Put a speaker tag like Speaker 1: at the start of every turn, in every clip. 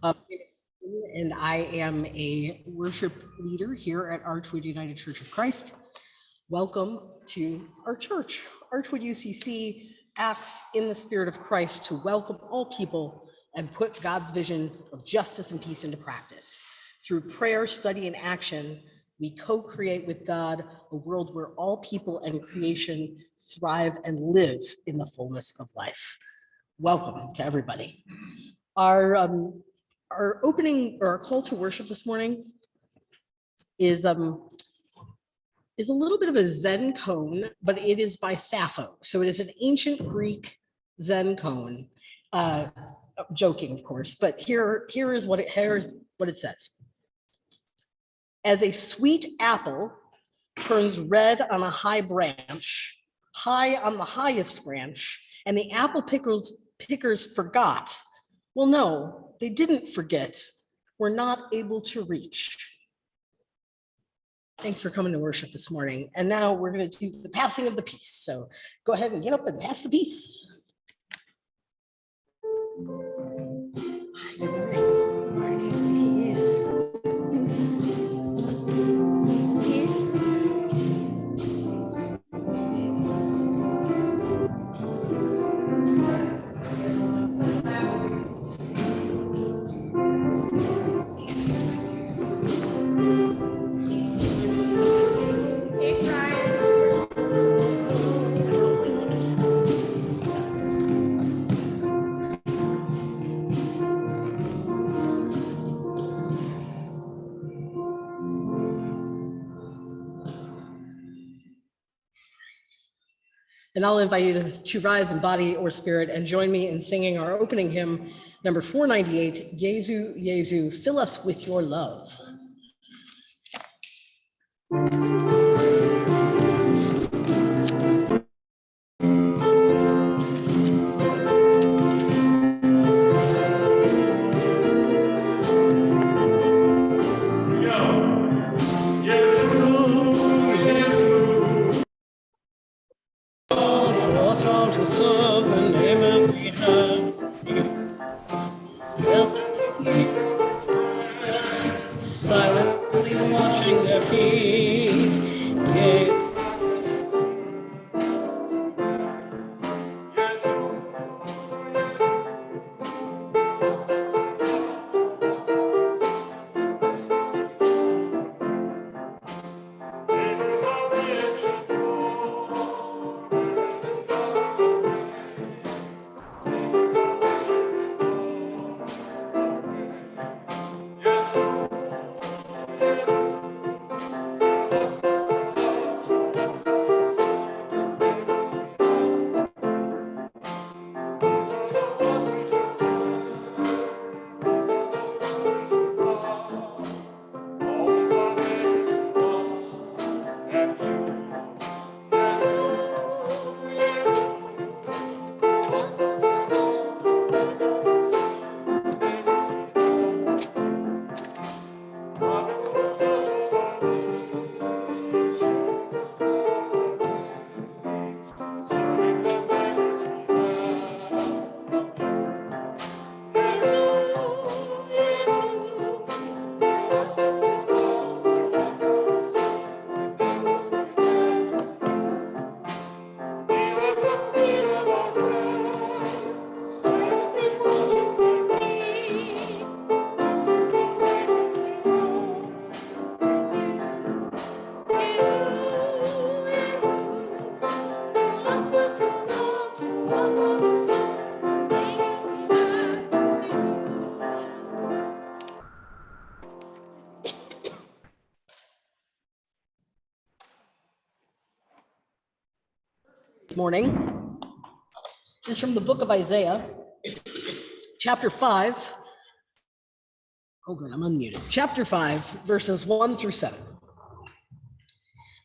Speaker 1: And I am a worship leader here at Archwood United Church of Christ. Welcome to our church. Archwood UCC acts in the spirit of Christ to welcome all people and put God's vision of justice and peace into practice. Through prayer, study, and action, we co-create with God a world where all people and creation thrive and live in the fullness of life. Welcome to everybody. Our opening or our call to worship this morning is a little bit of a Zen koan, but it is by Sappho. So it is an ancient Greek Zen koan. Joking, of course, but here is what it says. As a sweet apple turns red on a high branch, high on the highest branch, and the apple pickers forgot. Well, no, they didn't forget. We're not able to reach. Thanks for coming to worship this morning. And now we're going to do the passing of the peace. So go ahead and get up and pass the peace. And I'll invite you to rise in body or spirit and join me in singing our opening hymn, number 498, Jesu, Jesu, fill us with your love. Silently washing their feet. Yeah. Morning is from the book of Isaiah, chapter 5. Oh, good, I'm unmuted. Chapter 5, verses 1 through 7.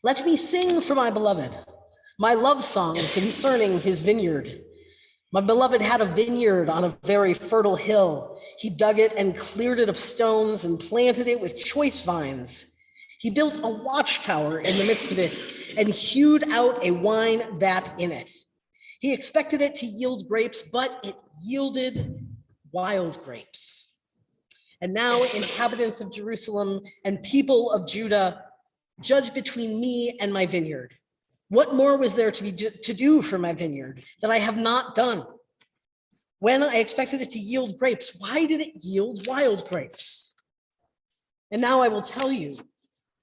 Speaker 1: Let me sing for my beloved, my love song concerning his vineyard. My beloved had a vineyard on a very fertile hill. He dug it and cleared it of stones and planted it with choice vines. He built a watchtower in the midst of it and hewed out a wine vat in it. He expected it to yield grapes, but it yielded wild grapes. And now, inhabitants of Jerusalem and people of Judah, judge between me and my vineyard. What more was there to do for my vineyard that I have not done? When I expected it to yield grapes, why did it yield wild grapes? And now I will tell you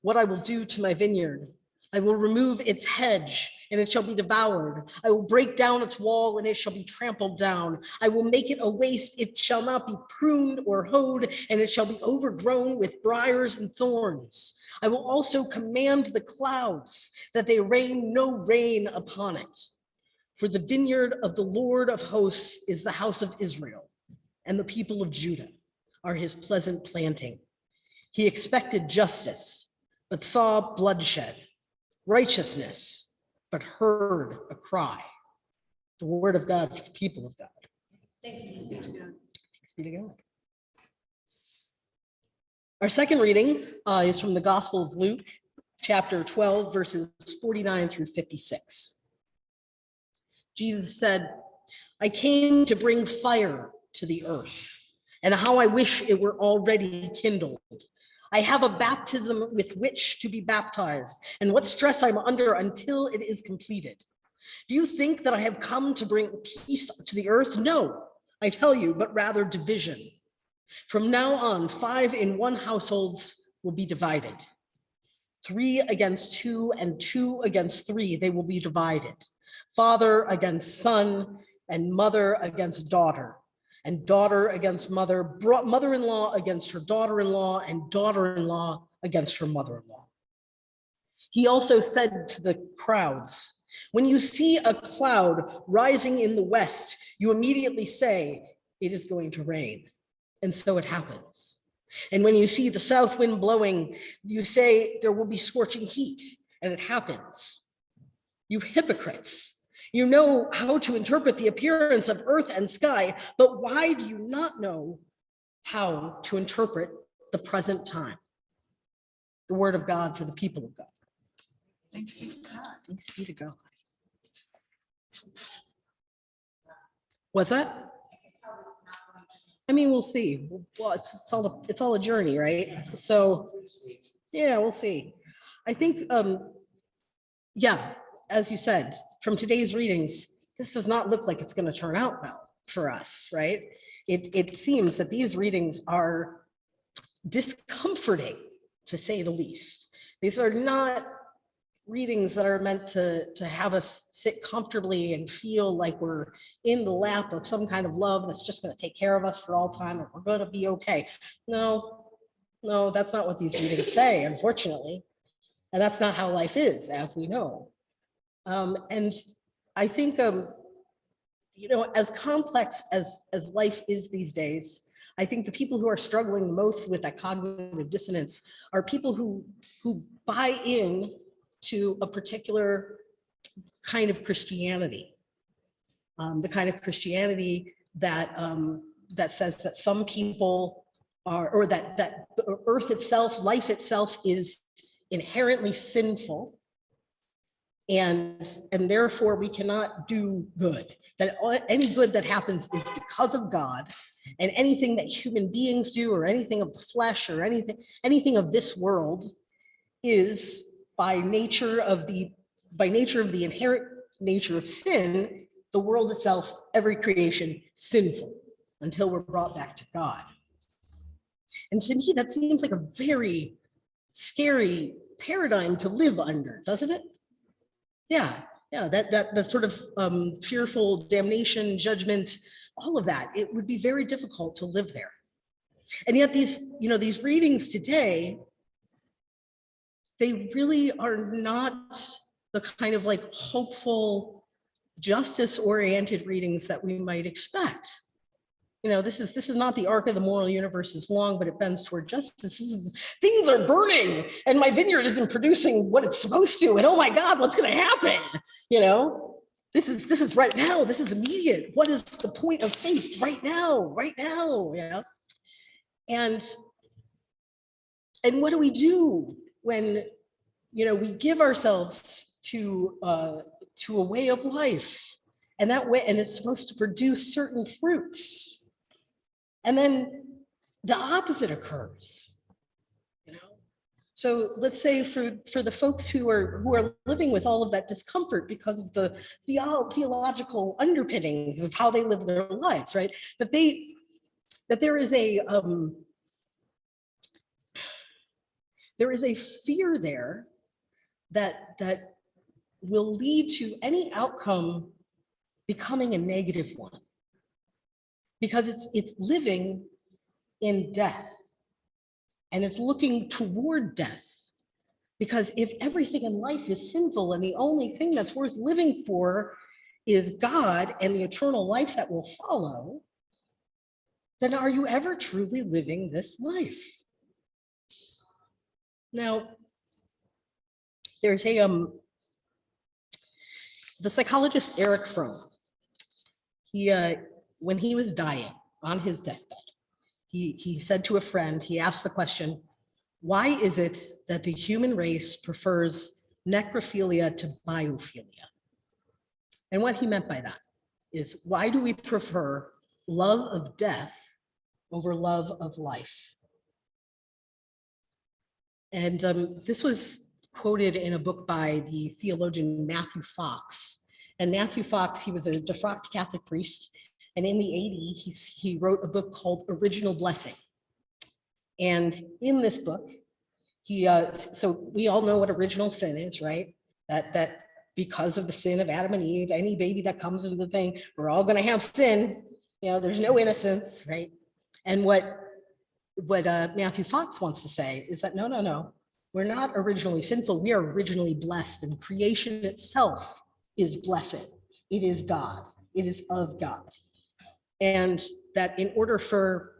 Speaker 1: what I will do to my vineyard. I will remove its hedge, and it shall be devoured. I will break down its wall, and it shall be trampled down. I will make it a waste. It shall not be pruned or hoed, and it shall be overgrown with briars and thorns. I will also command the clouds that they rain no rain upon it. For the vineyard of the Lord of hosts is the house of Israel, and the people of Judah are his pleasant planting. He expected justice, but saw bloodshed, righteousness, but heard a cry. The word of God for the people of God.
Speaker 2: Thanks be to God.
Speaker 1: Thanks be to God. Our second reading is from the Gospel of Luke, chapter 12, verses 49 through 56. Jesus said, I came to bring fire to the earth, and how I wish it were already kindled. I have a baptism with which to be baptized, and what stress I'm under until it is completed. Do you think that I have come to bring peace to the earth? No, I tell you, but rather division. From now on, 5 in one households will be divided. 3 against 2 and 2 against 3, they will be divided. Father against son, and mother against daughter, and daughter against mother, mother-in-law against her daughter-in-law, and daughter-in-law against her mother-in-law. He also said to the crowds, when you see a cloud rising in the west, you immediately say, it is going to rain. And so it happens. And when you see the south wind blowing, you say there will be scorching heat, and it happens. You hypocrites, you know how to interpret the appearance of earth and sky, but why do you not know how to interpret the present time? The word of God for the people of God.
Speaker 2: Thanks be to God.
Speaker 1: Thanks be to God. What's that? I mean, we'll see. Well, it's all a journey, right? So, yeah, we'll see. I think, yeah, as you said, from today's readings, this does not look like it's going to turn out well for us, right? It seems that these readings are discomforting, to say the least. These are not readings that are meant to have us sit comfortably and feel like we're in the lap of some kind of love that's just going to take care of us for all time and we're going to be okay. No, that's not what these readings say, unfortunately. And that's not how life is, as we know. And I think, as complex as life is these days, I think the people who are struggling the most with that cognitive dissonance are people who buy in to a particular kind of Christianity, the kind of Christianity that says that some people are, or that the earth itself, life itself, is inherently sinful, and therefore we cannot do good. That any good that happens is because of God, and anything that human beings do, or anything of the flesh, or anything of this world, is by nature of the inherent nature of sin, the world itself, every creation, sinful until we're brought back to God. And to me, that seems like a very scary paradigm to live under, doesn't it? Yeah, that sort of fearful damnation, judgment, all of that. It would be very difficult to live there. And yet these readings today, they really are not the kind of like hopeful, justice-oriented readings that we might expect. This is not the arc of the moral universe is long, but it bends toward justice. Things are burning and my vineyard isn't producing what it's supposed to. And oh my God, what's going to happen? This is right now. This is immediate. What is the point of faith right now? And what do we do when, we give ourselves to a way of life, and it's supposed to produce certain fruits? And then the opposite occurs, you know? So let's say for the folks who are living with all of that discomfort because of the theological underpinnings of how they live their lives, right? That there is a fear there that will lead to any outcome becoming a negative one, because it's living in death and it's looking toward death. Because if everything in life is sinful and the only thing that's worth living for is God and the eternal life that will follow, then are you ever truly living this life? Now, there's the psychologist Eric Fromm. He, when he was dying on his deathbed, he said to a friend, he asked the question, why is it that the human race prefers necrophilia to biophilia? And what he meant by that is, why do we prefer love of death over love of life? And this was quoted in a book by the theologian Matthew Fox. And Matthew Fox, he was a defrocked Catholic priest. And in the 80s, he wrote a book called Original Blessing. And in this book, so we all know what original sin is, right? That because of the sin of Adam and Eve, any baby that comes into the thing, we're all going to have sin. You know, there's no innocence, right? And what Matthew Fox wants to say is that no, we're not originally sinful. We are originally blessed, and creation itself is blessed. It is God. It is of God. And that in order for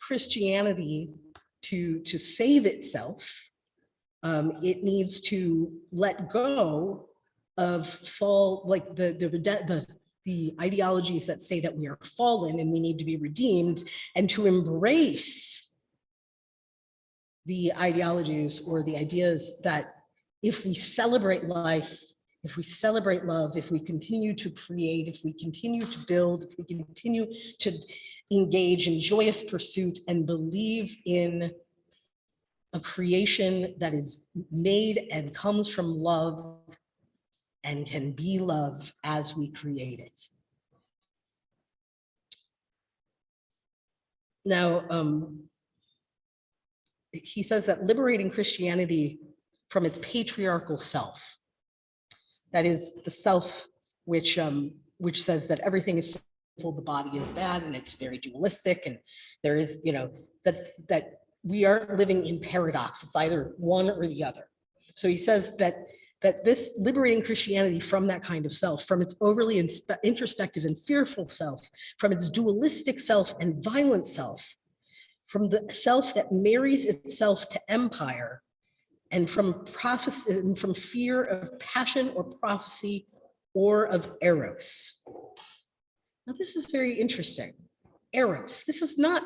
Speaker 1: Christianity to save itself, it needs to let go of the ideologies that say that we are fallen and we need to be redeemed, and to embrace the ideologies or the ideas that if we celebrate life, if we celebrate love, if we continue to create, if we continue to build, if we continue to engage in joyous pursuit and believe in a creation that is made and comes from love and can be love as we create it. Now, he says that liberating Christianity from its patriarchal self, that is the self which says that everything is sinful, the body is bad, and it's very dualistic, and there is, that we are living in paradox. It's either one or the other. So he says that this liberating Christianity from that kind of self, from its overly introspective and fearful self, from its dualistic self and violent self, from the self that marries itself to empire, and from prophecy, and from fear of passion or prophecy or of eros. Now, this is very interesting. Eros. This is not,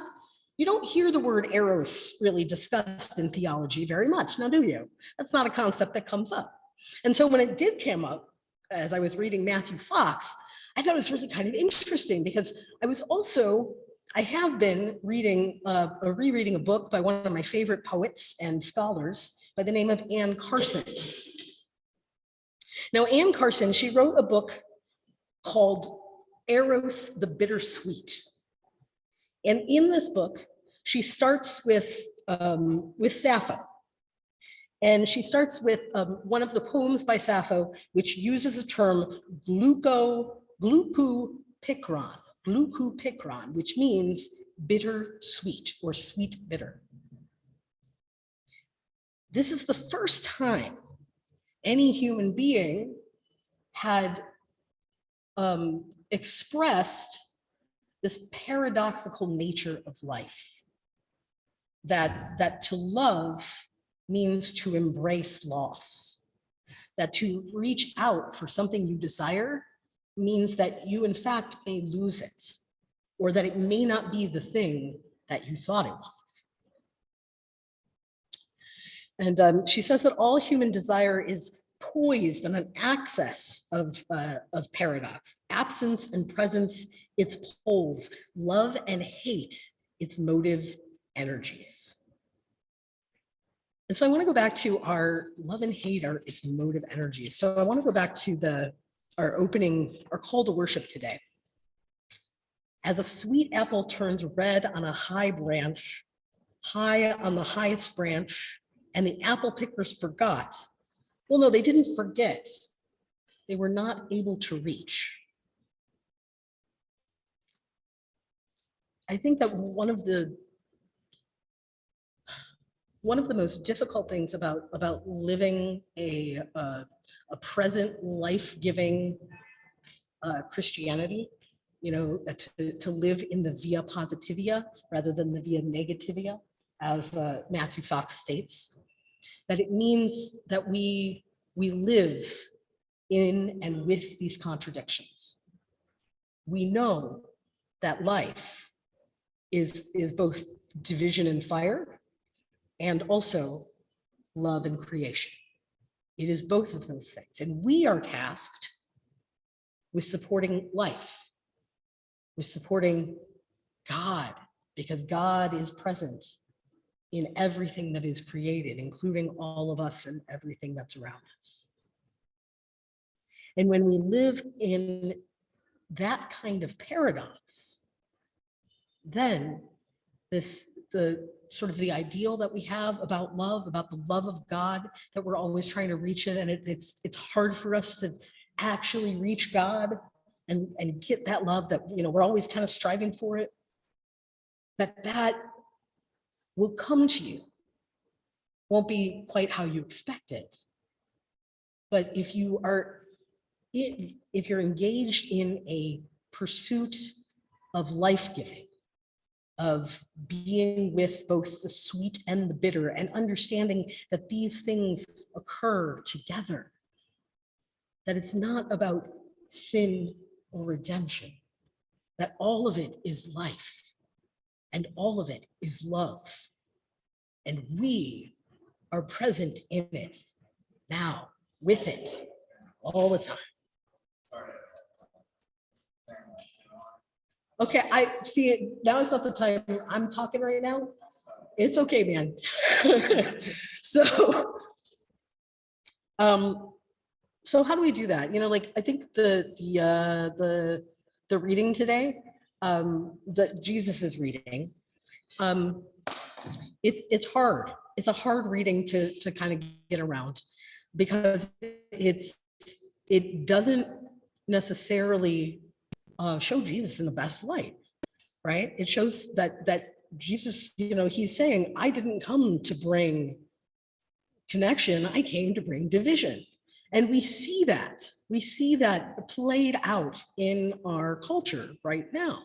Speaker 1: you don't hear the word eros really discussed in theology very much, now do you? That's not a concept that comes up. And so when it did come up, as I was reading Matthew Fox, I thought it was really kind of interesting, because I have been reading, rereading a book by one of my favorite poets and scholars by the name of Anne Carson. Now, Anne Carson, she wrote a book called Eros the Bittersweet. And in this book, she starts with Sappho. And she starts with one of the poems by Sappho, which uses a term glucopikron, which means bitter sweet or sweet bitter. This is the first time any human being had expressed this paradoxical nature of life, that to love means to embrace loss, that to reach out for something you desire means that you in fact may lose it, or that it may not be the thing that you thought it was. And she says that all human desire is poised on an axis of paradox, absence and presence, its poles, love and hate, its motive energies. And so I want to go back to our love and hate are its motive energies. So I want to go back to our call to worship today. As a sweet apple turns red on a high branch, high on the highest branch, and the apple pickers forgot. Well, no, they didn't forget. They were not able to reach. I think that one of the most difficult things about living a present life-giving Christianity, to live in the via positivia rather than the via negativia, as Matthew Fox states, that it means that we live in and with these contradictions. We know that life is both division and fire, and also love and creation. It is both of those things. And we are tasked with supporting life, with supporting God, because God is present in everything that is created, including all of us and everything that's around us. And when we live in that kind of paradox, then the sort of the ideal that we have about the love of God, that we're always trying to reach it, and it's hard for us to actually reach God and get that love that we're always kind of striving for it, that will come to you. Won't be quite how you expect it, but if you're engaged in a pursuit of life-giving, of being with both the sweet and the bitter, and understanding that these things occur together, that it's not about sin or redemption, that all of it is life and all of it is love. And we are present in it now, with it, all the time. Okay, I see it. Now is not the time. I'm talking right now. It's okay, man. So how do we do that? I think the reading today, that Jesus is reading, it's hard. It's a hard reading to kind of get around, because it doesn't necessarily show Jesus in the best light, right? It shows that Jesus, he's saying, I didn't come to bring connection, I came to bring division. And we see that played out in our culture right now.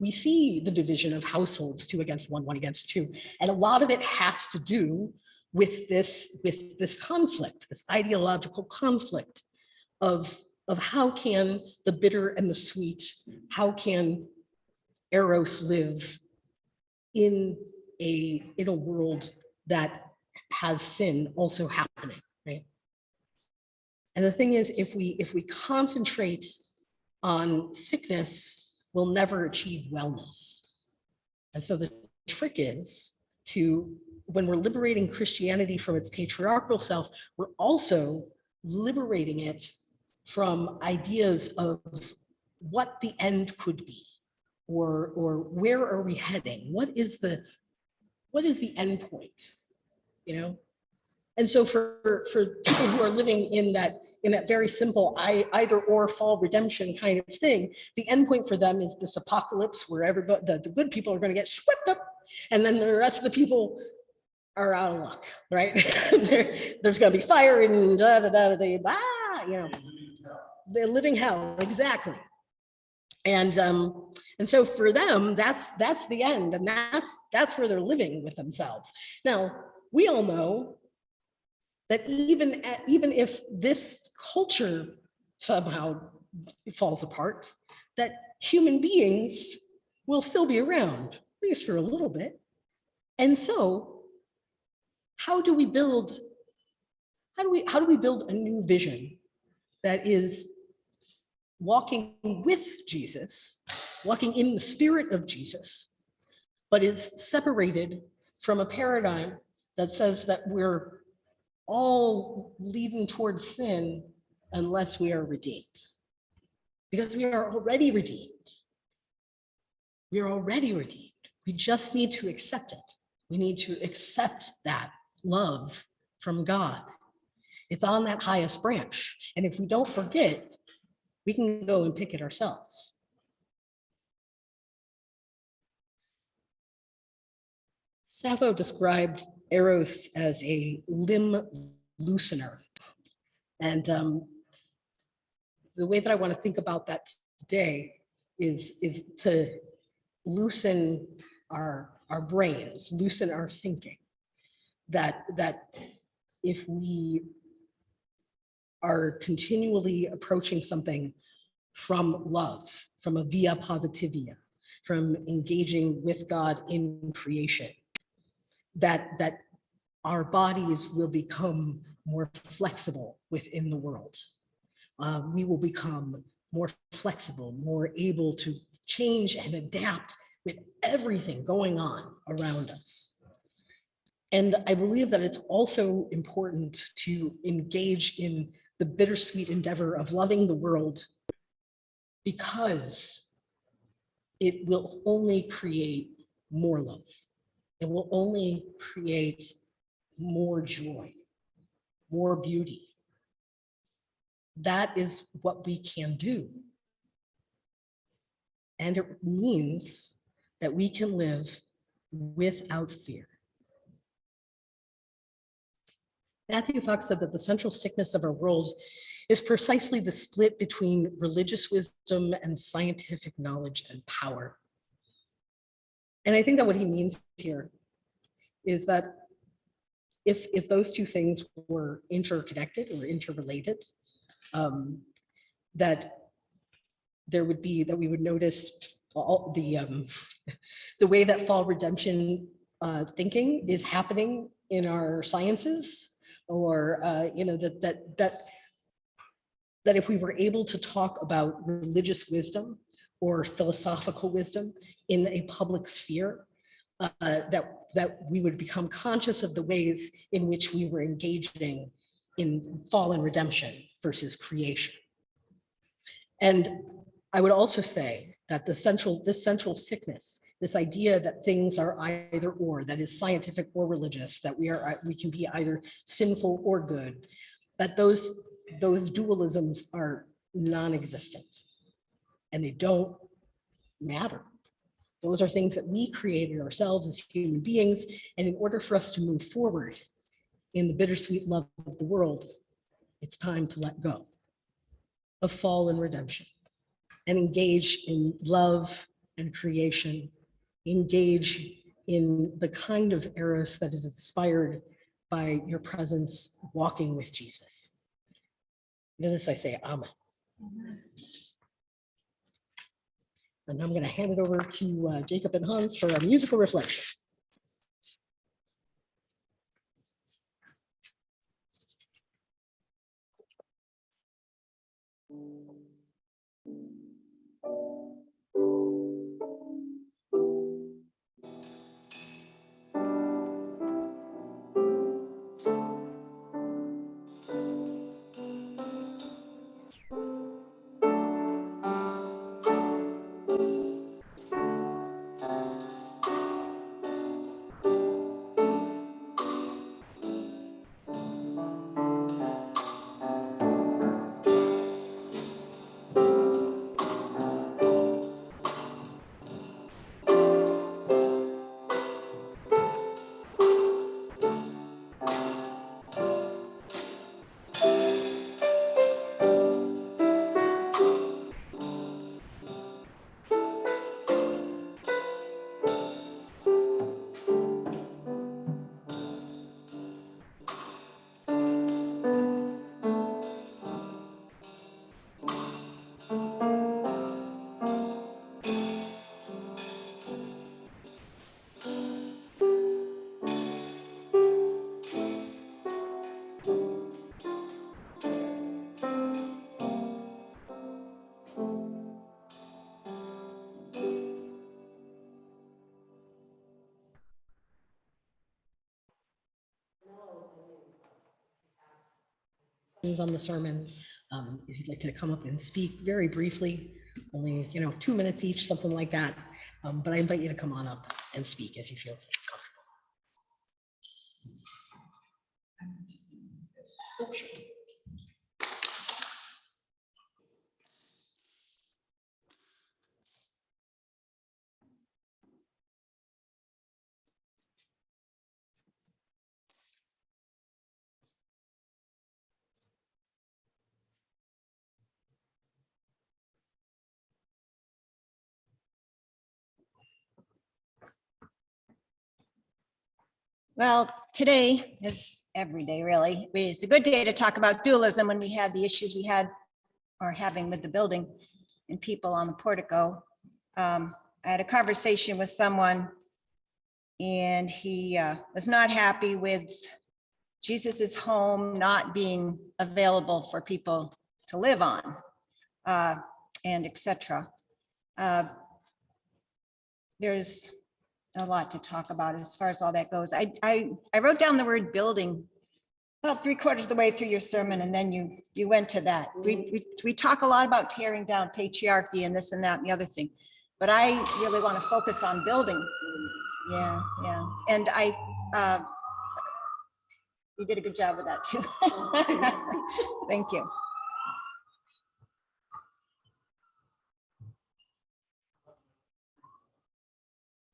Speaker 1: We see the division of households, 2 against 1, 1 against 2. And a lot of it has to do with this conflict, this ideological conflict of how can the bitter and the sweet, how can Eros live in a world that has sin also happening, right? And the thing is, if we concentrate on sickness, we'll never achieve wellness. And so the trick is when we're liberating Christianity from its patriarchal self, we're also liberating it from ideas of what the end could be, or where are we heading? What is the end point? And so for people who are living in that very simple either or fall redemption kind of thing, the end point for them is this apocalypse where everybody, the good people are going to get swept up, and then the rest of the people are out of luck, right? There's going to be fire and the living hell, exactly. And so for them, that's the end, and that's where they're living with themselves. Now, we all know that even if this culture somehow falls apart, that human beings will still be around, at least for a little bit. And so how do we build a new vision that is walking with Jesus, walking in the spirit of Jesus, but is separated from a paradigm that says that we're all leading towards sin unless we are redeemed. Because we are already redeemed. We are already redeemed. We just need to accept it. We need to accept that love from God. It's on that highest branch. And if we don't forget, we can go and pick it ourselves. Sappho described Eros as a limb loosener. And the way that I want to think about that today is to loosen our brains, loosen our thinking. That if we are continually approaching something from love, from a via positivia, from engaging with God in creation, that our bodies will become more flexible within the world. We will become more flexible, more able to change and adapt with everything going on around us. And I believe that it's also important to engage in the bittersweet endeavor of loving the world, because it will only create more love. It will only create more joy, more beauty. That is what we can do. And it means that we can live without fear. Matthew Fox said that the central sickness of our world is precisely the split between religious wisdom and scientific knowledge and power. And I think that what he means here is that if those two things were interconnected or interrelated, that there would be, that we would notice all the way that fall redemption thinking is happening in our sciences, or that if we were able to talk about religious wisdom or philosophical wisdom in a public sphere, that we would become conscious of the ways in which we were engaging in fall and redemption versus creation. And I would also say that this central sickness, this idea that things are either or, that is scientific or religious, that we can be either sinful or good, that those dualisms are non-existent and they don't matter. Those are things that we created ourselves as human beings. And in order for us to move forward in the bittersweet love of the world, it's time to let go of fall and redemption and engage in love and creation, engage in the kind of eros that is inspired by your presence walking with Jesus. And this I say, Amen. And I'm going to hand it over to Jacob and Hans for a musical reflection. on the sermon. If you'd like to come up and speak very briefly, only 2 minutes each, something like that. But I invite you to come on up and speak as you feel comfortable. Oh, sure.
Speaker 3: Well, today is every day, really. It's a good day to talk about dualism when we had the issues we had or having with the building and people on the portico. I had a conversation with someone and he was not happy with Jesus's home not being available for people to live on, and etc. There's a lot to talk about as far as all that goes. I wrote down the word building about 3/4 of the way through your sermon, and then you went to that. We talk a lot about tearing down patriarchy and this and that and the other thing, but I really want to focus on building. Yeah. And you did a good job with that too. Thank you.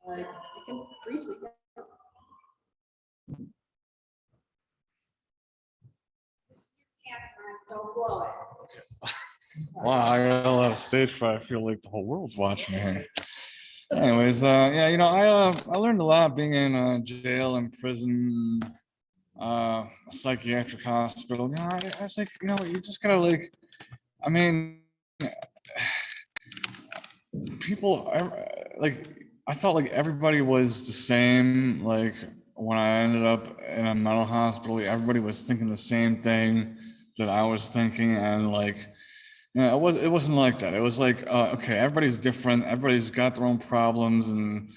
Speaker 1: You can briefly. Don't blow it.
Speaker 4: Wow, I got a lot of stage fright. I feel like the whole world's watching me. Anyways, yeah, I learned a lot being in jail and prison, psychiatric hospital. I was like, you just gotta I mean, people, I felt like everybody was the same. Like when I ended up in a mental hospital, everybody was thinking the same thing that I was thinking, and it wasn't like that. It was like, okay, everybody's different. Everybody's got their own problems. And,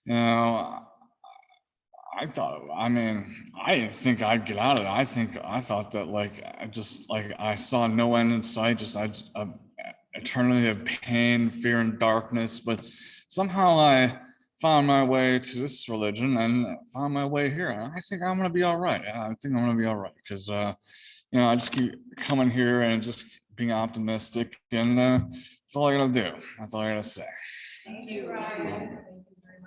Speaker 4: I didn't think I'd get out of it. I thought that I saw no end in sight, eternity of pain, fear, and darkness. But somehow I found my way to this religion and found my way here. And I think I'm going to be all right. I think I'm going to be all right because, I just keep coming here and just being optimistic, and that's all I gotta do. That's all I gotta say.
Speaker 2: Thank you, Ryan. Thank you very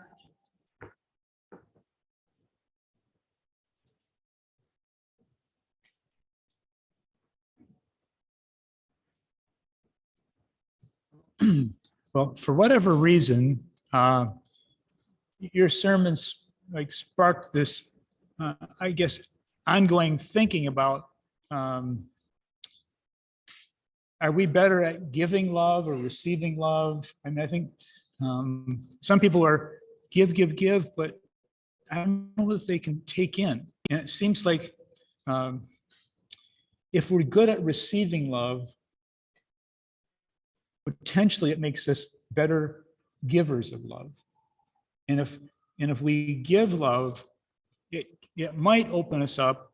Speaker 2: much.
Speaker 5: Well, for whatever reason, your sermons sparked this, I guess, ongoing thinking about, are we better at giving love or receiving love? I mean, I think some people are give, but I don't know if they can take in. And it seems like if we're good at receiving love, potentially it makes us better givers of love. And if we give love, it might open us up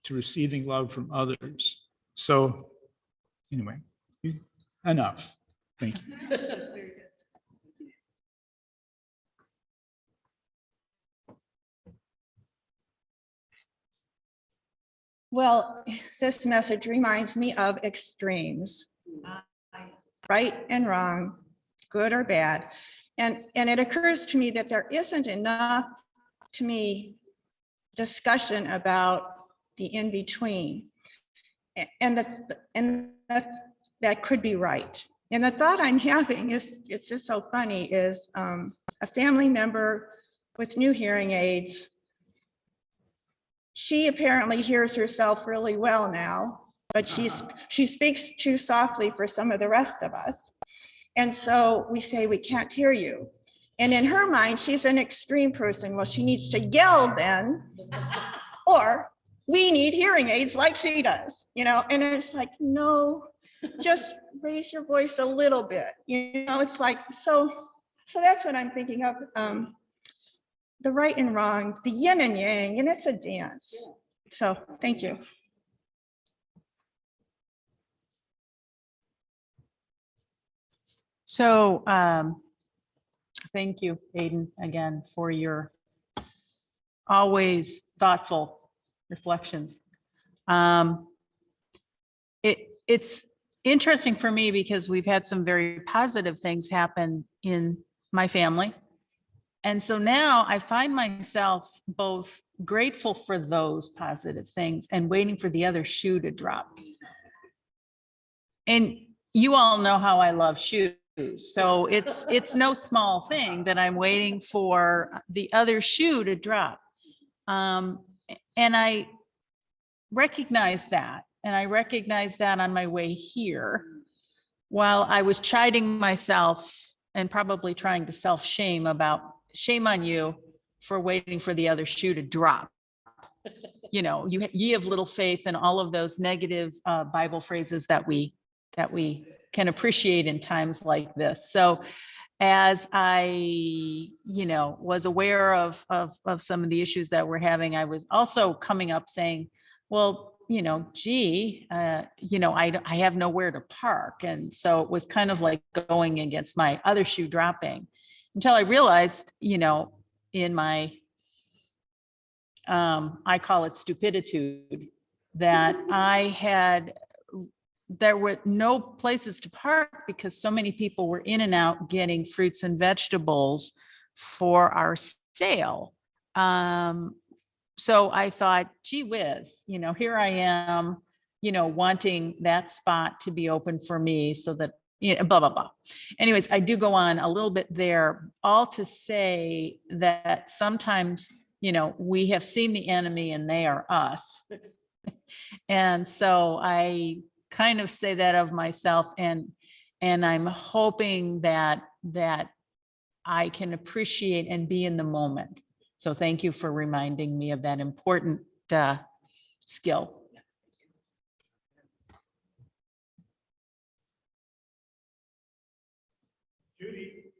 Speaker 5: to receiving love from others. So anyway, enough. Thank you.
Speaker 2: That's very good.
Speaker 3: Well, this message reminds me of extremes, right and wrong, good or bad. And it occurs to me that there isn't enough, to me, discussion about the in-between. And that could be right. And the thought I'm having is, it's just so funny, is a family member with new hearing aids. She apparently hears herself really well now, but she speaks too softly for some of the rest of us. And so we say, we can't hear you. And in her mind, she's an extreme person. Well, she needs to yell then, or we need hearing aids like she does, and it's like, no, just raise your voice a little bit. It's like, so that's what I'm thinking of. The right and wrong, the yin and yang, and it's a dance. So thank you.
Speaker 6: So, thank you, Aiden, again, for your always thoughtful reflections. It's interesting for me because we've had some very positive things happen in my family. And so now I find myself both grateful for those positive things and waiting for the other shoe to drop. And you all know how I love shoes. So it's no small thing that I'm waiting for the other shoe to drop. And I recognize that. And I recognize that on my way here, while I was chiding myself and probably trying to self-shame about shame on you for waiting for the other shoe to drop. You know, ye of little faith, and all of those negative Bible phrases that we can appreciate in times like this. So as I, was aware of some of the issues that we're having, I was also coming up saying, well, I have nowhere to park. And so it was kind of like going against my other shoe dropping until I realized, in my, I call it stupiditude, that there were no places to park because so many people were in and out getting fruits and vegetables for our sale. So I thought, gee whiz, here I am, wanting that spot to be open for me so that, blah, blah, blah. Anyways, I do go on a little bit there, all to say that sometimes, we have seen the enemy and they are us. And so I kind of say that of myself, and I'm hoping that I can appreciate and be in the moment. So thank you for reminding me of that important skill.
Speaker 5: Judy.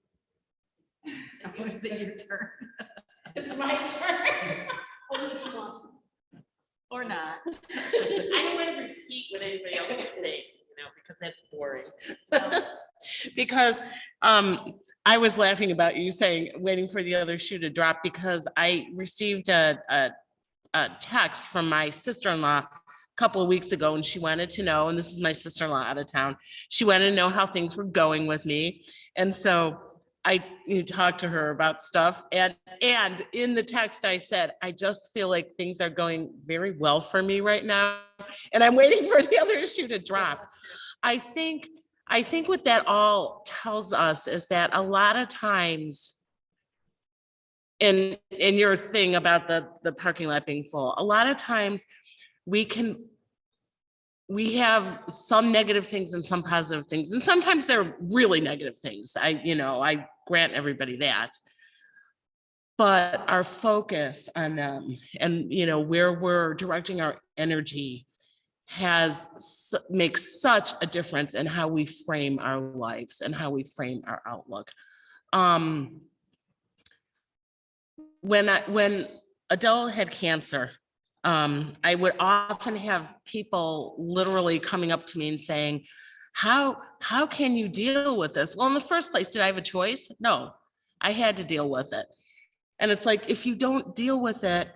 Speaker 6: Was it your turn?
Speaker 7: It's my turn. Only if you want to.
Speaker 6: Or not?
Speaker 7: I don't want to repeat what anybody else was saying, because that's boring. Because I was laughing about you saying waiting for the other shoe to drop, because I received a text from my sister-in-law a couple of weeks ago, and she wanted to know, and this is my sister-in-law out of town, she wanted to know how things were going with me. And so I talked to her about stuff, and in the text I said, I just feel like things are going very well for me right now, and I'm waiting for the other shoe to drop. I think what that all tells us is that a lot of times, in your thing about the parking lot being full, a lot of times we have some negative things and some positive things, and sometimes they're really negative things. I grant everybody that, but our focus on them and where we're directing our energy makes such a difference in how we frame our lives and how we frame our outlook. When Adele had cancer, I would often have people literally coming up to me and saying, how can you deal with this? Well, in the first place, did I have a choice? No, I had to deal with it. And it's like, if you don't deal with it,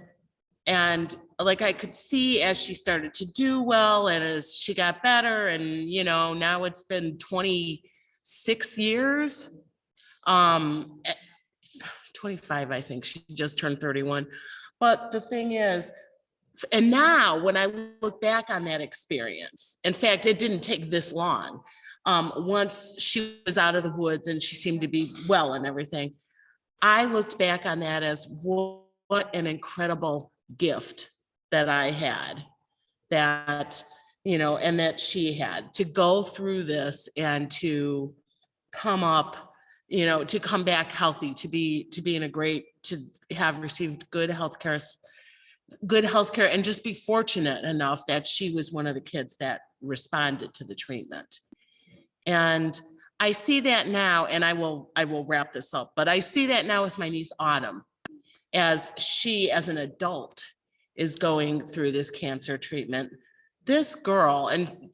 Speaker 7: and like I could see as she started to do well and as she got better, and now it's been 26 years, 25, I think she just turned 31. But the thing is, and now when I look back on that experience, in fact, it didn't take this long. Once she was out of the woods and she seemed to be well and everything, I looked back on that as what an incredible gift that I had, that, and that she had, to go through this and to come up, to come back healthy, to be to have received good healthcare, and just be fortunate enough that she was one of the kids that responded to the treatment. And I see that now, and I will wrap this up, but I see that now with my niece Autumn, as she, as an adult, is going through this cancer treatment. This girl, and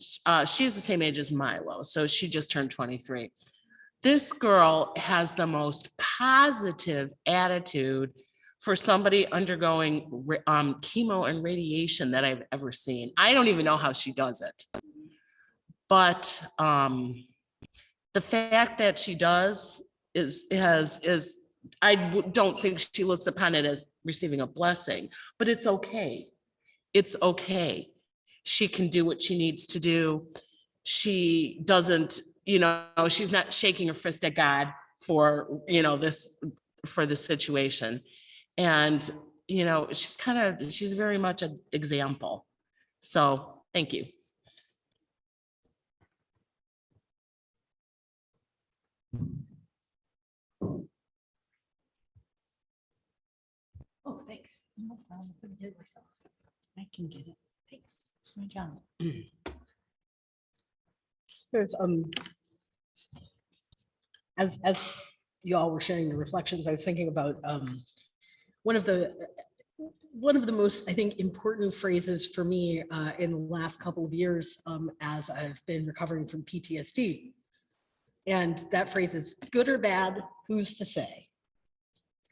Speaker 7: she's the same age as Milo, so she just turned 23. This girl has the most positive attitude for somebody undergoing chemo and radiation that I've ever seen. I don't even know how she does it. But the fact that she does don't think she looks upon it as receiving a blessing, but it's okay. It's okay. She can do what she needs to do. She doesn't, she's not shaking her fist at God for, for this situation. And, she's very much an example. So thank you.
Speaker 1: Oh, thanks. No problem. I did it myself.
Speaker 6: I can get it.
Speaker 1: Thanks.
Speaker 6: It's my job.
Speaker 1: There's as you all were sharing your reflections, I was thinking about one of the most, I think, important phrases for me in the last couple of years as I've been recovering from PTSD. And that phrase is good or bad, who's to say?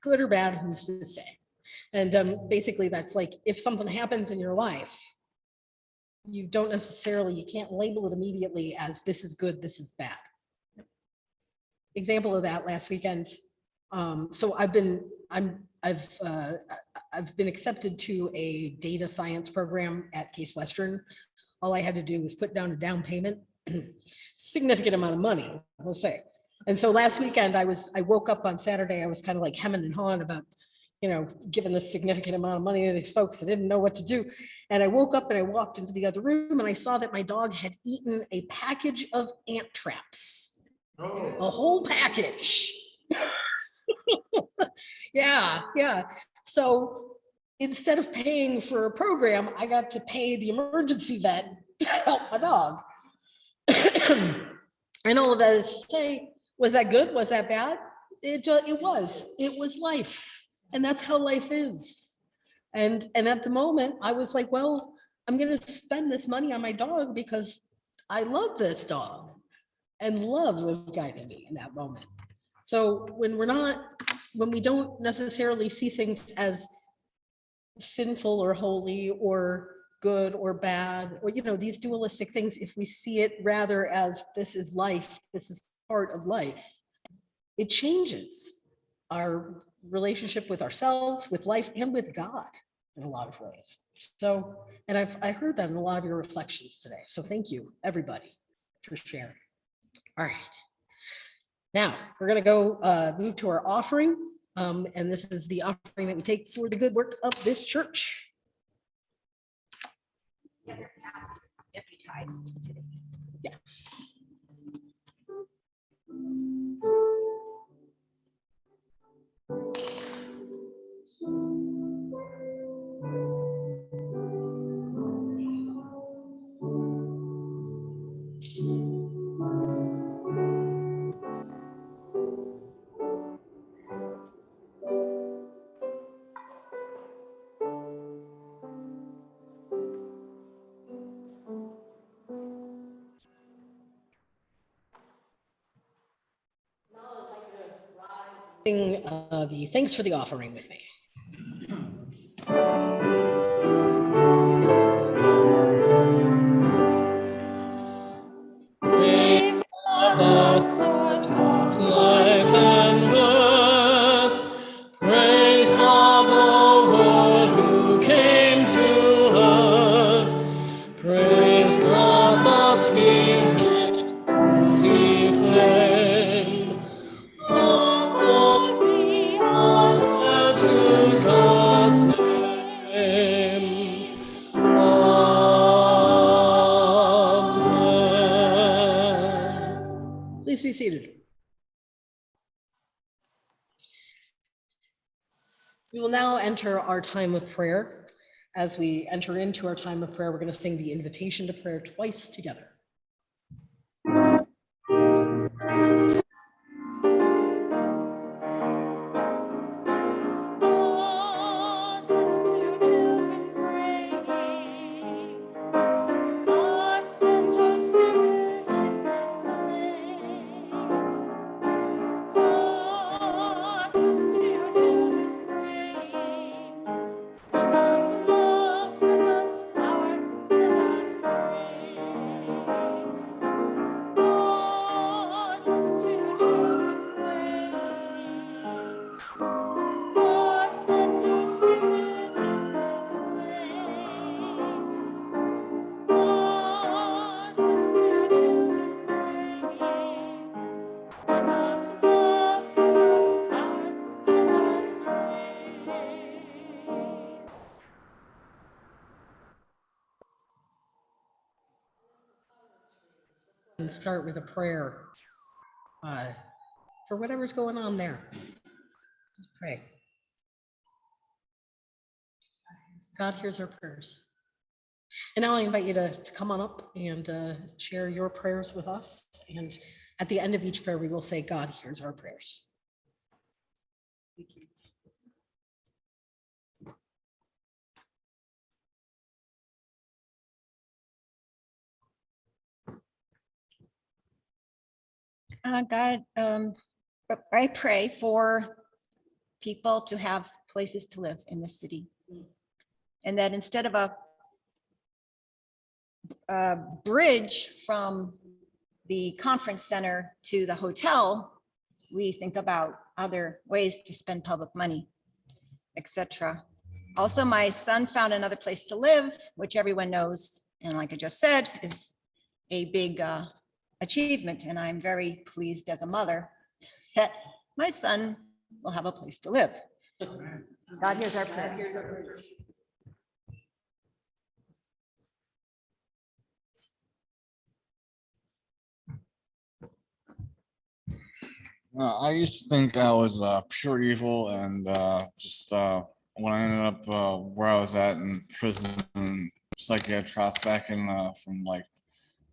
Speaker 1: Good or bad, who's to say? And basically that's like, if something happens in your life, you can't label it immediately as this is good, this is bad. Example of that last weekend. So I've been accepted to a data science program at Case Western. All I had to do was put down a down payment, significant amount of money, we'll say. And so last weekend I woke up on Saturday, I was kind of like hemming and hawing about, giving this significant amount of money to these folks. I didn't know what to do. And I woke up and I walked into the other room and I saw that my dog had eaten a package of ant traps. Oh. A whole package. Yeah. So instead of paying for a program, I got to pay the emergency vet to help my dog. And all of that is to say, was that good? Was that bad? It was life. And that's how life is. And at the moment I was like, well, I'm going to spend this money on my dog because I love this dog, and love was guiding me in that moment. So when we don't necessarily see things as sinful or holy or good or bad, or, these dualistic things, if we see it rather as this is life, this is part of life, it changes our relationship with ourselves, with life, and with God in a lot of ways. So, and I heard that in a lot of your reflections today. So thank you, everybody, for sharing. All right. Now we're going to go move to our offering. And this is the offering that we take for the good work of this church.
Speaker 2: Deputized today.
Speaker 1: Yes. Sing the thanks for the offering with me.
Speaker 8: Praise the source of life and birth. Praise God, the Word who came to earth. Praise God, the Spirit, holy flame. All glory, honor to God's name. Amen.
Speaker 1: Please be seated. We will now enter our time of prayer. As we enter into our time of prayer, we're going to sing the invitation to prayer twice together.
Speaker 8: God, listen to your children praying. God, send your spirit in this place.
Speaker 1: and start with a prayer for whatever's going on there. Just pray. God hears our prayers. And now I invite you to come on up and share your prayers with us. And at the end of each prayer, we will say, God hears our prayers. Thank you.
Speaker 3: God, I pray for people to have places to live in this city. And that instead of a bridge from the conference center to the hotel, we think about other ways to spend public money, etc. Also, my son found another place to live, which everyone knows, and like I just said, is a big achievement. And I'm very pleased as a mother that my son will have a place to live. God hears our prayers.
Speaker 4: I used to think I was pure evil, and when I ended up where I was at in prison and psychiatric hospital back in from like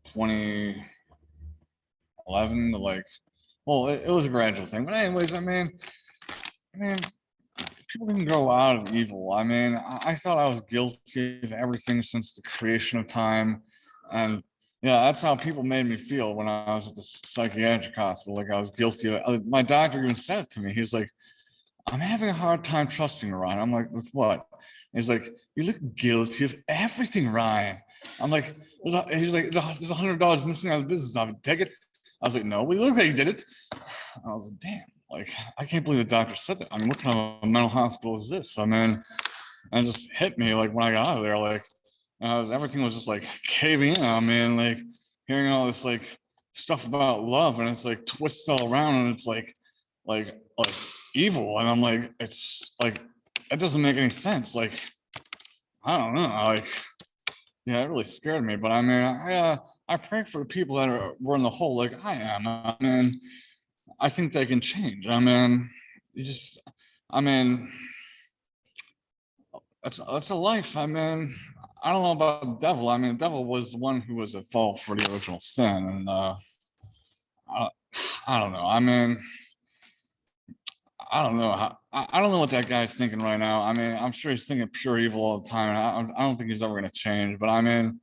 Speaker 4: 2011 to like, well, it was a gradual thing. But anyways, I mean, people can grow out of evil. I mean, I thought I was guilty of everything since the creation of time, and yeah, that's how people made me feel when I was at the psychiatric hospital. Like I was guilty of it. My doctor even said it to me. He's like, I'm having a hard time trusting Ryan. I'm like, with what? He's like, you look guilty of everything, Ryan. I'm like, he's like, there's $100 missing out of the business. I would take it. I was like, no, we look like you did it. I was like, damn, like, I can't believe the doctor said that. I mean, what kind of a mental hospital is this? I mean, and it just hit me like when I got out of there, like, everything was just like caving in. I mean, like hearing all this like stuff about love, and it's like twisted all around, and it's like evil, and I'm like, it's like that doesn't make any sense. Like I don't know, like yeah, it really scared me. But I mean, I pray for the people that were in the hole like I am. I mean, I think they can change. I mean, that's a life. I mean, I don't know about the devil. I mean, the devil was the one who was at fault for the original sin, and I don't know. I mean, I don't know I don't know what that guy's thinking right now. I mean, I'm sure he's thinking pure evil all the time. And I don't think he's ever going to change. But I mean,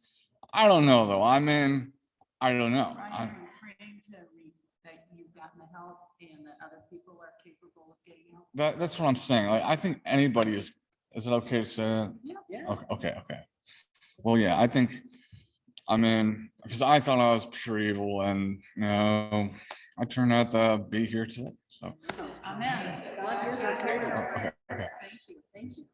Speaker 4: I don't know though. I mean, I don't know.
Speaker 6: Are you praying that you've gotten the help and that other people are capable of getting help?
Speaker 4: That's what I'm saying. Like, I think anybody is. Is it okay to say that?
Speaker 6: Yeah.
Speaker 4: Okay. Well, yeah, I think, I mean, because I thought I was pure evil, and I turned out to be here today. So.
Speaker 6: Amen.
Speaker 1: God hears our prayers.
Speaker 4: Okay.
Speaker 6: Thank you. Thank you.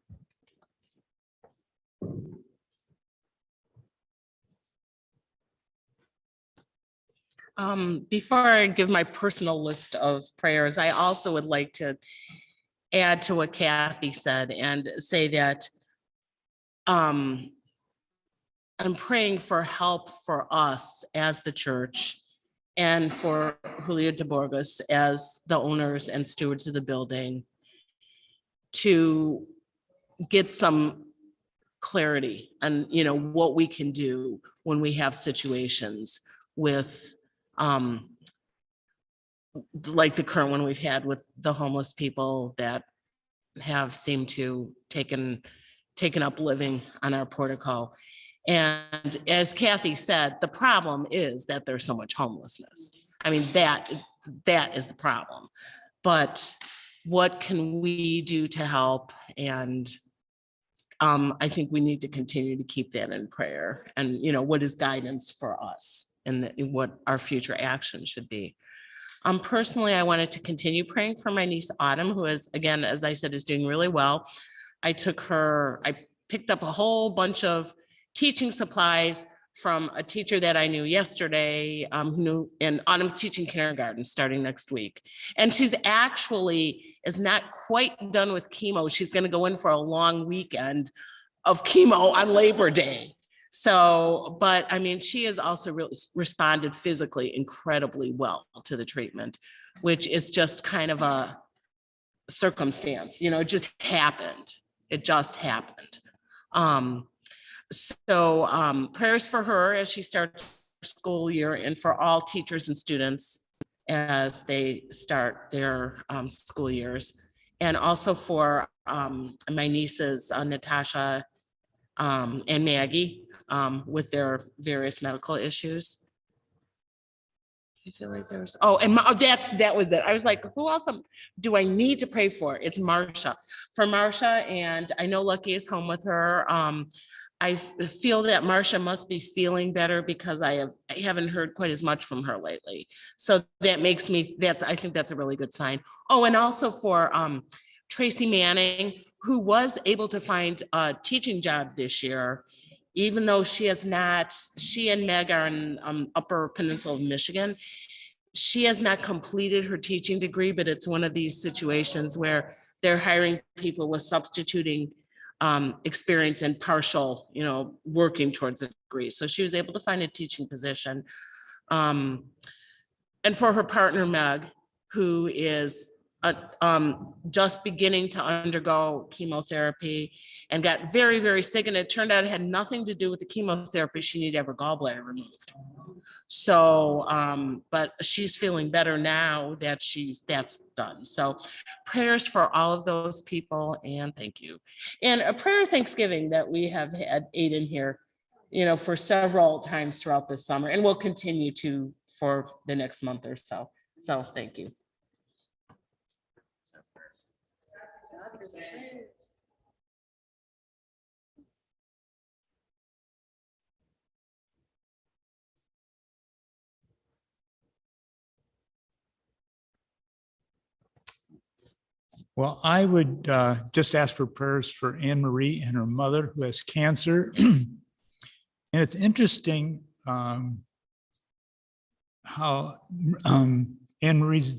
Speaker 7: Before I give my personal list of prayers, I also would like to add to what Kathy said and say that I'm praying for help for us as the church and for Julio de Borges as the owners and stewards of the building to get some clarity on, what we can do when we have situations with like the current one we've had with the homeless people that have seemed to taken up living on our portico. And as Kathy said, the problem is that there's so much homelessness. I mean, that is the problem. But what can we do to help? And I think we need to continue to keep that in prayer. And what is guidance for us and what our future action should be. Personally, I wanted to continue praying for my niece Autumn, who is, again, as I said, is doing really well. I picked up a whole bunch of teaching supplies from a teacher that I knew yesterday, and Autumn's teaching kindergarten starting next week. And she's actually is not quite done with chemo. She's going to go in for a long weekend of chemo on Labor Day. So, but I mean, she has also really responded physically incredibly well to the treatment, which is just kind of a circumstance, it just happened. It just happened. So prayers for her as she starts her school year, and for all teachers and students as they start their school years. And also for my nieces, Natasha and Maggie, with their various medical issues. I feel like there's, and that was it. I was like, who else do I need to pray for? It's Marsha. For Marsha, and I know Lucky is home with her. I feel that Marsha must be feeling better because I haven't heard quite as much from her lately. So that makes me, I think that's a really good sign. Oh, and also for Tracy Manning, who was able to find a teaching job this year, even though she has not, she and Meg are in Upper Peninsula of Michigan. She has not completed her teaching degree, but it's one of these situations where they're hiring people with substituting experience and partial, working towards a degree. So she was able to find a teaching position. And for her partner, Meg, who is just beginning to undergo chemotherapy and got very, very sick. And it turned out it had nothing to do with the chemotherapy. She needed to have her gallbladder removed. So, but she's feeling better now that that's done. So prayers for all of those people, and thank you. And a prayer of Thanksgiving that we have had Aiden here, for several times throughout the summer, and we'll continue to for the next month or so. So thank you.
Speaker 5: Well, I would just ask for prayers for Anne Marie and her mother who has cancer. And it's interesting how Anne Marie's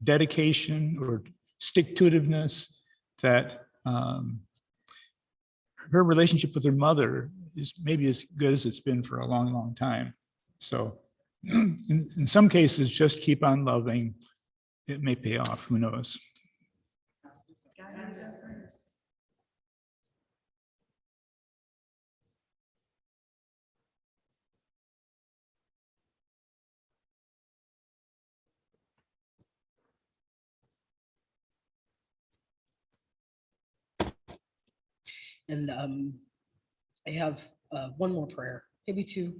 Speaker 5: dedication or stick-to-itiveness, that her relationship with her mother is maybe as good as it's been for a long, long time. So in some cases, just keep on loving. It may pay off, who knows?
Speaker 1: And I have one more prayer, maybe two.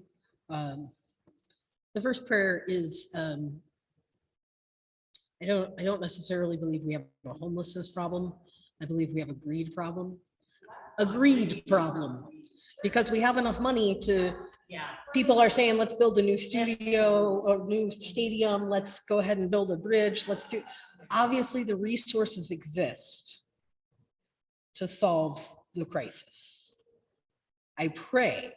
Speaker 1: The first prayer is, I don't necessarily believe we have a homelessness problem. I believe we have a greed problem. A greed problem, because we have enough money to, people are saying, let's build a new studio or new stadium. Let's go ahead and build a bridge. Obviously the resources exist to solve the crisis. I pray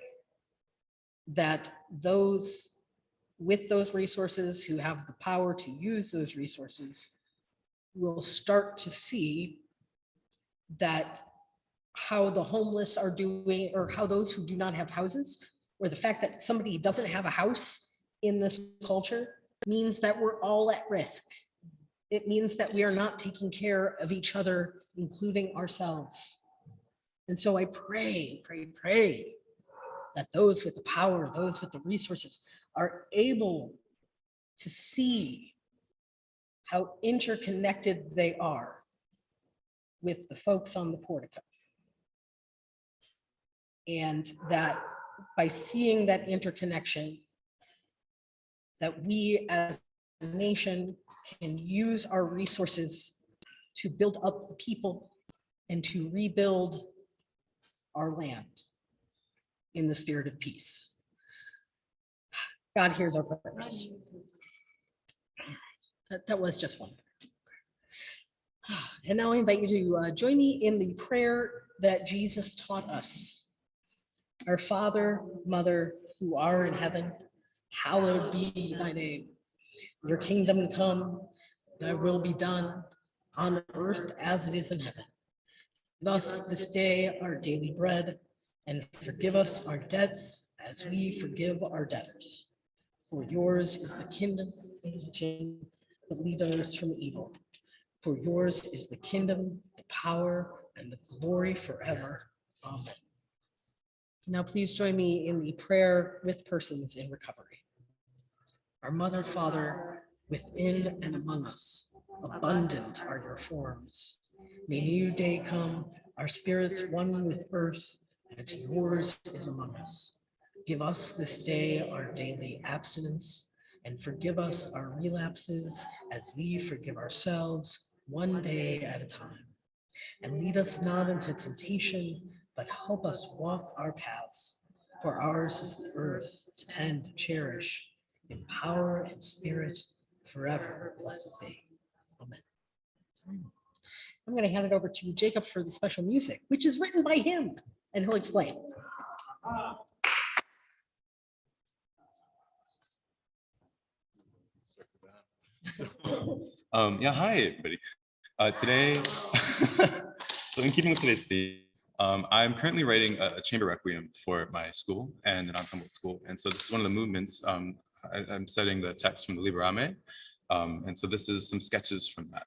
Speaker 1: that those with those resources, who have the power to use those resources, will start to see that how the homeless are doing, or how those who do not have houses, or the fact that somebody doesn't have a house in this culture, means that we're all at risk. It means that we are not taking care of each other, including ourselves. And so I pray that those with the power, those with the resources, are able to see how interconnected they are with the folks on the portico. And that by seeing that interconnection, that we as a nation can use our resources to build up the people and to rebuild our land in the spirit of peace. God hears our prayers. That was just one. And now I invite you to join me in the prayer that Jesus taught us. Our Father, Mother, who are in heaven, hallowed be thy name. Your kingdom come, thy will be done on earth as it is in heaven. Thus this day our daily bread, and forgive us our debts as we forgive our debtors. For yours is the kingdom, but lead us from evil. For yours is the kingdom, the power, and the glory forever. Amen. Now please join me in the prayer with persons in recovery. Our Mother, Father, within and among us, abundant are your forms. May new day come, our spirits one with earth, as yours is among us. Give us this day our daily abstinence, and forgive us our relapses as we forgive ourselves, one day at a time. And lead us not into temptation, but help us walk our paths. For ours is the earth to tend and cherish, in power and spirit, forever blessed be. Amen. I'm going to hand it over to Jacob for the special music, which is written by him, and he'll explain.
Speaker 9: Yeah, hi everybody. Today, so in keeping with today's theme, I'm currently writing a chamber requiem for my school and an ensemble at school. And so this is one of the movements. I'm studying the text from the Liberame. And so this is some sketches from that.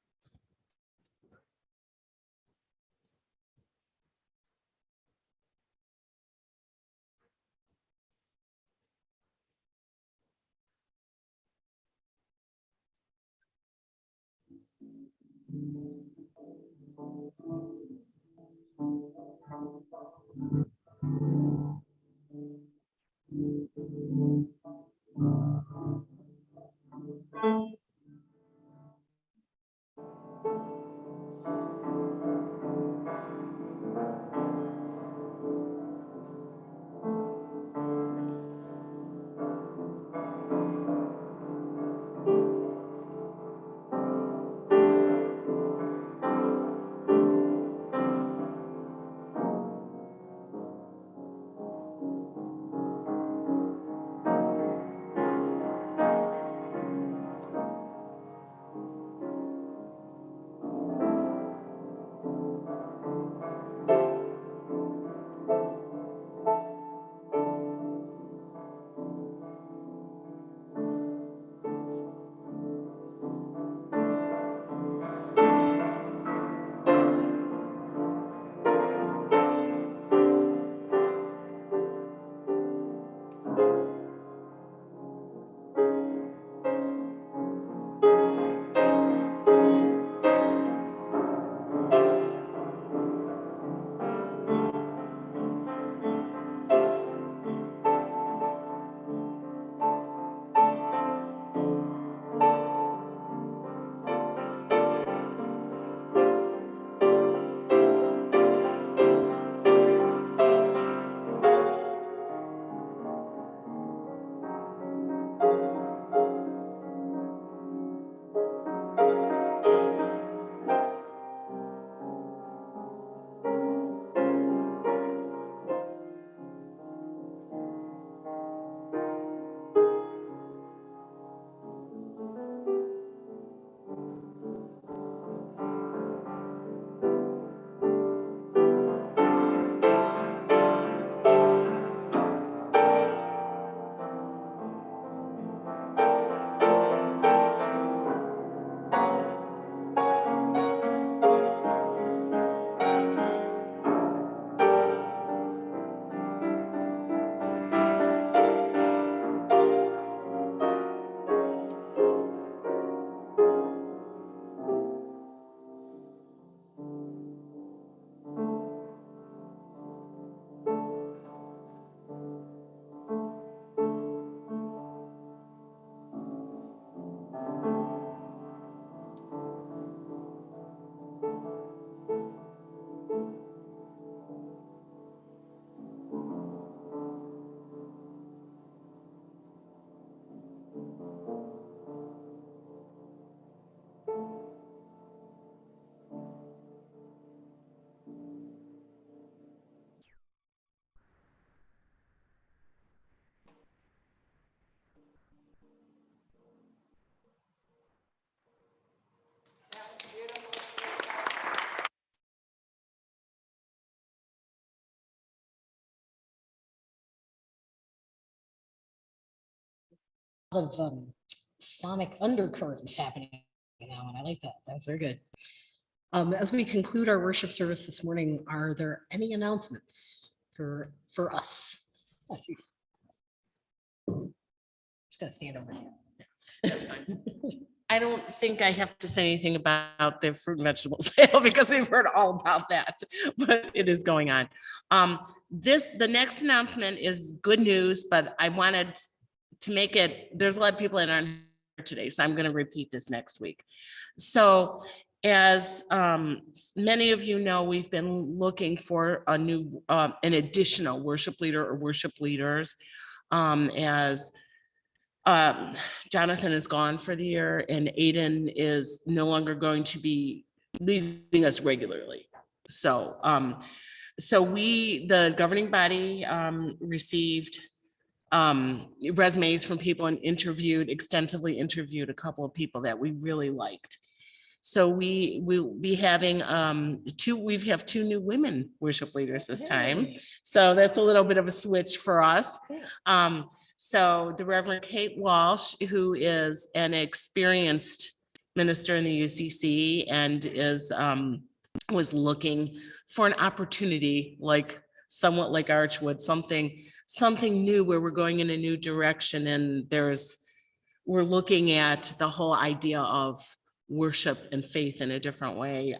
Speaker 1: of sonic undercurrents happening now, and I like that. That's very good. As we conclude our worship service this morning, are there any announcements for us? Oh, shoot. Just gotta stand over here.
Speaker 7: I don't think I have to say anything about the fruit and vegetable sale because we've heard all about that, but it is going on. The next announcement is good news, but I wanted to make it, there's a lot of people that aren't here today, so I'm going to repeat this next week. So as many of you know, we've been looking for a new, an additional worship leader or worship leaders as Jonathan is gone for the year and Aiden is no longer going to be leading us regularly. So, the governing body received resumes from people and extensively interviewed a couple of people that we really liked. So we will be having we have two new women worship leaders this time. So that's a little bit of a switch for us. So the Reverend Kate Walsh, who is an experienced minister in the UCC and was looking for an opportunity, somewhat like Archwood, something new where we're going in a new direction. And we're looking at the whole idea of worship and faith in a different way.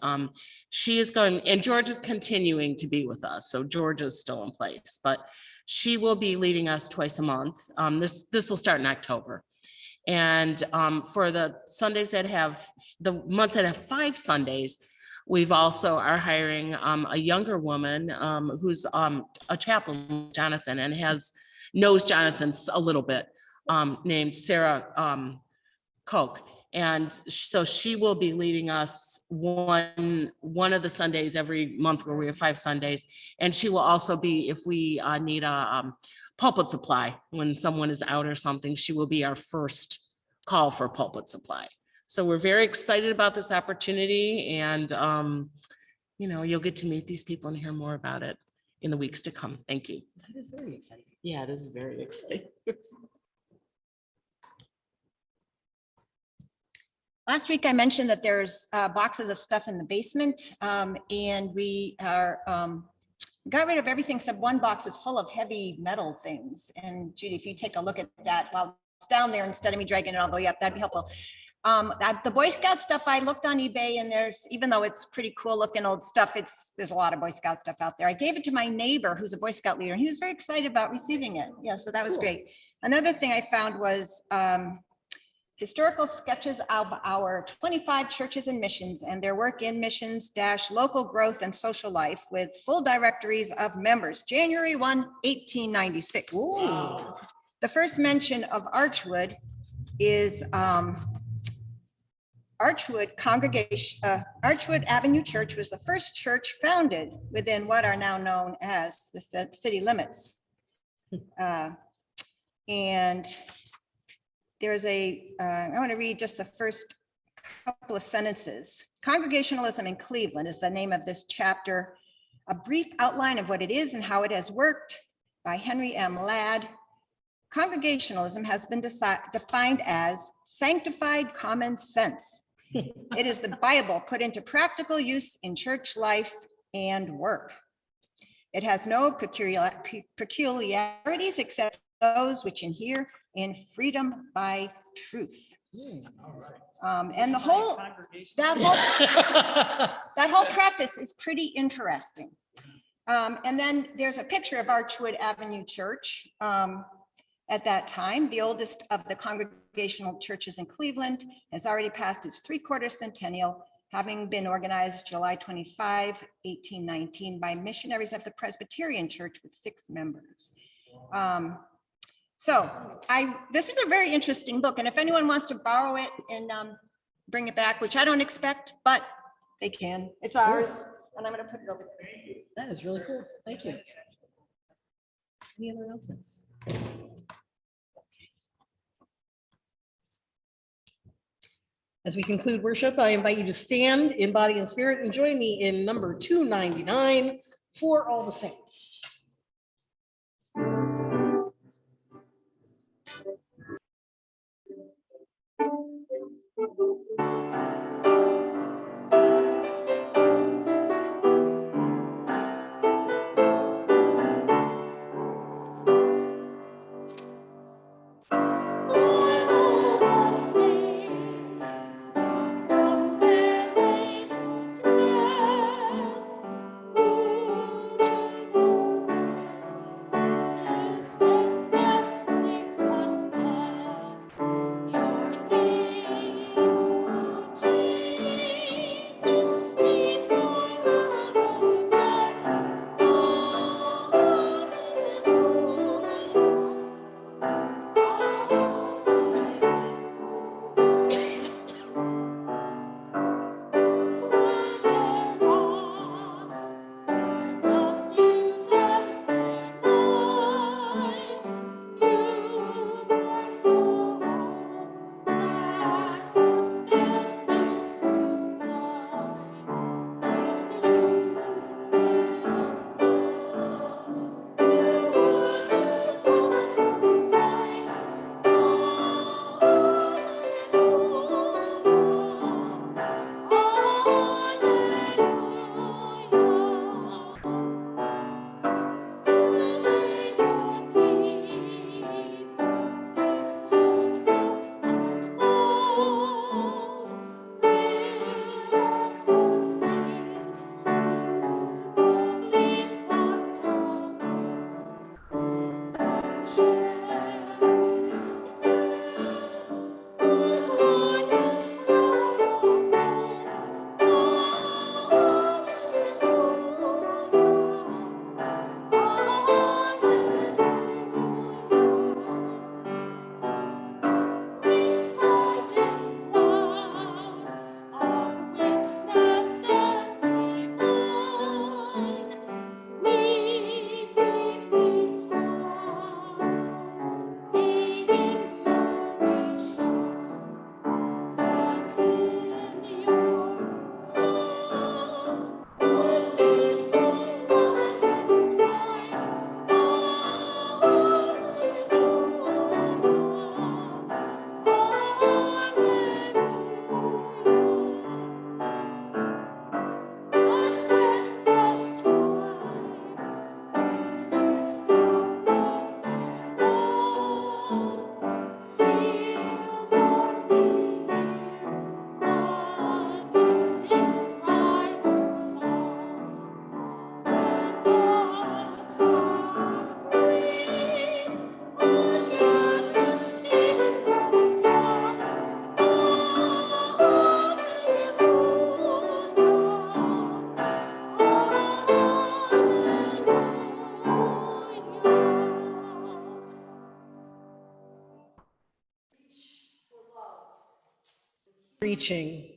Speaker 7: She is going, and George is continuing to be with us. So George is still in place, but she will be leading us twice a month. This will start in October. And for the Sundays the months that have 5 Sundays, we've also are hiring a younger woman who's a chaplain, Jonathan, and knows Jonathan a little bit, named Sarah Koch. And so she will be leading us one of the Sundays every month where we have 5 Sundays. And she will also be, if we need a pulpit supply, when someone is out or something, she will be our first call for pulpit supply. So we're very excited about this opportunity and, you'll get to meet these people and hear more about it in the weeks to come. Thank you.
Speaker 1: That is very exciting.
Speaker 7: Yeah, it is very exciting.
Speaker 3: Last week, I mentioned that there's boxes of stuff in the basement, and we are got rid of everything except one box is full of heavy metal things. And Judy, if you take a look at that while it's down there, instead of me dragging it all the way up, that'd be helpful. The Boy Scout stuff, I looked on eBay and even though it's pretty cool looking old stuff, there's a lot of Boy Scout stuff out there. I gave it to my neighbor who's a Boy Scout leader and he was very excited about receiving it. Yeah, so that was great. Another thing I found was historical sketches of our 25 churches and missions and their work in missions - local growth and social life with full directories of members, January 1, 1896. Wow. The first mention of Archwood is Archwood congregation. Archwood Avenue Church was the first church founded within what are now known as the city limits. And there's I want to read just the first couple of sentences. Congregationalism in Cleveland is the name of this chapter. A brief outline of what it is and how it has worked by Henry M. Ladd. Congregationalism has been defined as sanctified common sense. It is the Bible put into practical use in church life and work. It has no peculiarities except those which inhere in freedom by truth. And that whole preface is pretty interesting. And then there's a picture of Archwood Avenue Church at that time. The oldest of the congregational churches in Cleveland has already passed its 3/4 centennial, having been organized July 25, 1819 by missionaries of the Presbyterian Church with 6 members. This is a very interesting book, and if anyone wants to borrow it and bring it back, which I don't expect, but they can. It's ours, and I'm going to put it over there.
Speaker 1: That is really cool. Thank you. Any other announcements? As we conclude worship, I invite you to stand in body and spirit and join me in number 299 for all the saints. Preaching.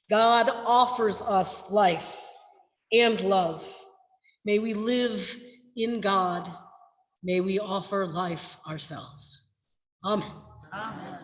Speaker 1: God offers us life and love. May we live in God. May we offer life ourselves. Amen.
Speaker 6: Amen.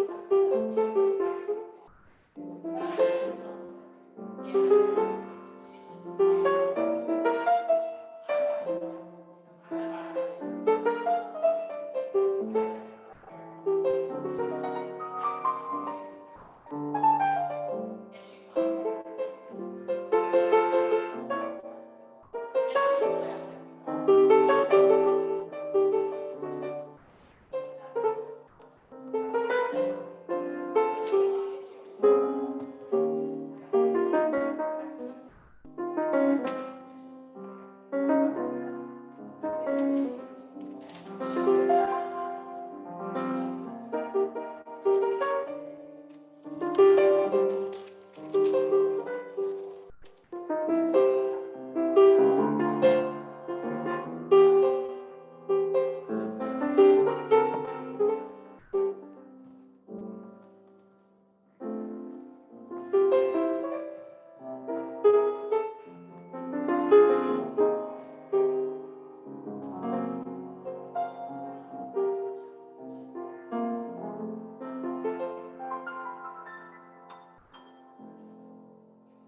Speaker 8: you.